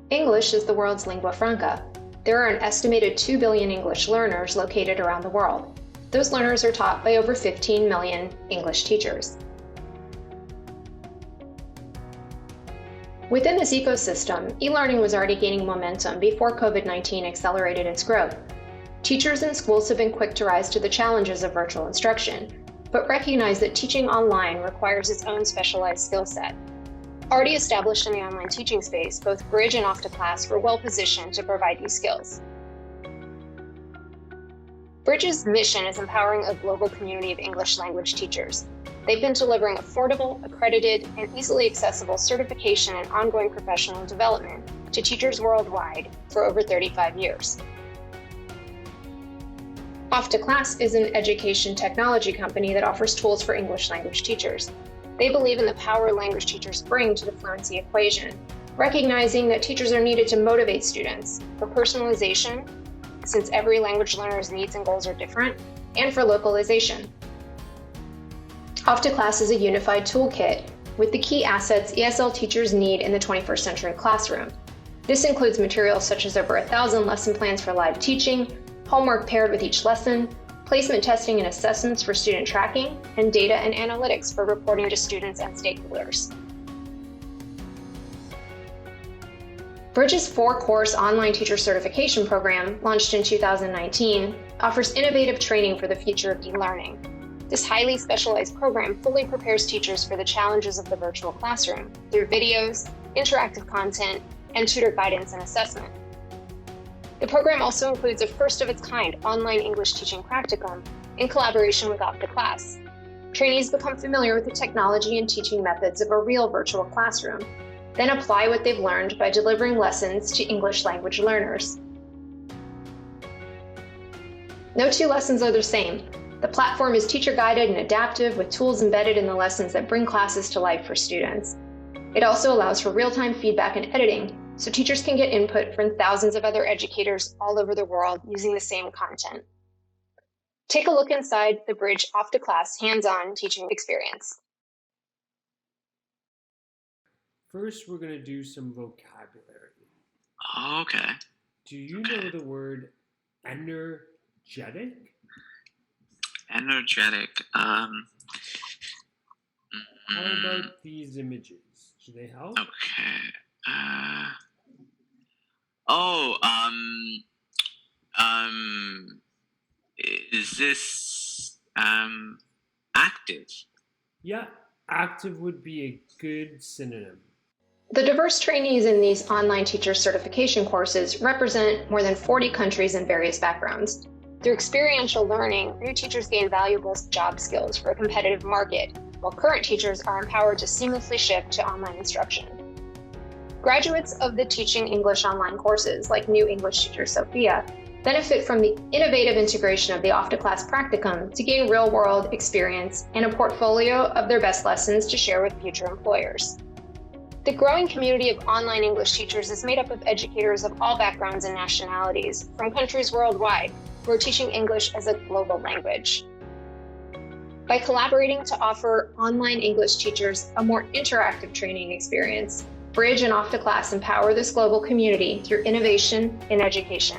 English is the world's lingua franca. There are an estimated 2 billion English learners located around the world. Those learners are taught by over 15 million English teachers. Within this ecosystem, e-learning was already gaining momentum before COVID-19 accelerated its growth. Teachers and schools have been quick to rise to the challenges of virtual instruction, but recognize that teaching online requires its own specialized skill set. Already established in the online teaching space, both Bridge and Off2Class were well positioned to provide these skills. Bridge's mission is empowering a global community of English language teachers. They've been delivering affordable, accredited, and easily accessible certification and ongoing professional development to teachers worldwide for over 35 years. Off2Class is an education technology company that offers tools for English language teachers. They believe in the power language teachers bring to the fluency equation, recognizing that teachers are needed to motivate students for personalization, since every language learner's needs and goals are different, and for localization. Off2Class is a unified toolkit with the key assets ESL teachers need in the 21st century classroom. This includes materials such as over 1,000 lesson plans for live teaching, homework paired with each lesson, placement testing and assessments for student tracking, and data and analytics for reporting to students and stakeholders. Bridge's 4-course online teacher certification program, launched in 2019, offers innovative training for the future of e-learning. This highly specialized program fully prepares teachers for the challenges of the virtual classroom through videos, interactive content, and tutor guidance and assessment. The program also includes a first-of-its-kind online English teaching practicum in collaboration with Off2Class. Trainees become familiar with the technology and teaching methods of a real virtual classroom, then apply what they've learned by delivering lessons to English language learners. No two lessons are the same. The platform is teacher-guided and adaptive with tools embedded in the lessons that bring classes to life for students. It also allows for real-time feedback and editing, so teachers can get input from thousands of other educators all over the world using the same content. Take a look inside the Bridge Off2Class hands-on teaching experience. First, we're going to do some vocabulary. Okay. Do you know the word energetic? Energetic. How about these images? Do they help? Okay. Is this active? Yeah, active would be a good synonym. The diverse trainees in these online teacher certification courses represent more than 40 countries and various backgrounds. Through experiential learning, new teachers gain valuable job skills for a competitive market, while current teachers are empowered to seamlessly shift to online instruction. Graduates of the Teaching English online courses, like new English teacher Sophia, benefit from the innovative integration of the Off2Class practicum to gain real-world experience and a portfolio of their best lessons to share with future employers. The growing community of online English teachers is made up of educators of all backgrounds and nationalities from countries worldwide who are teaching English as a global language. By collaborating to offer online English teachers a more interactive training experience, Bridge and Off2Class empower this global community through innovation in education.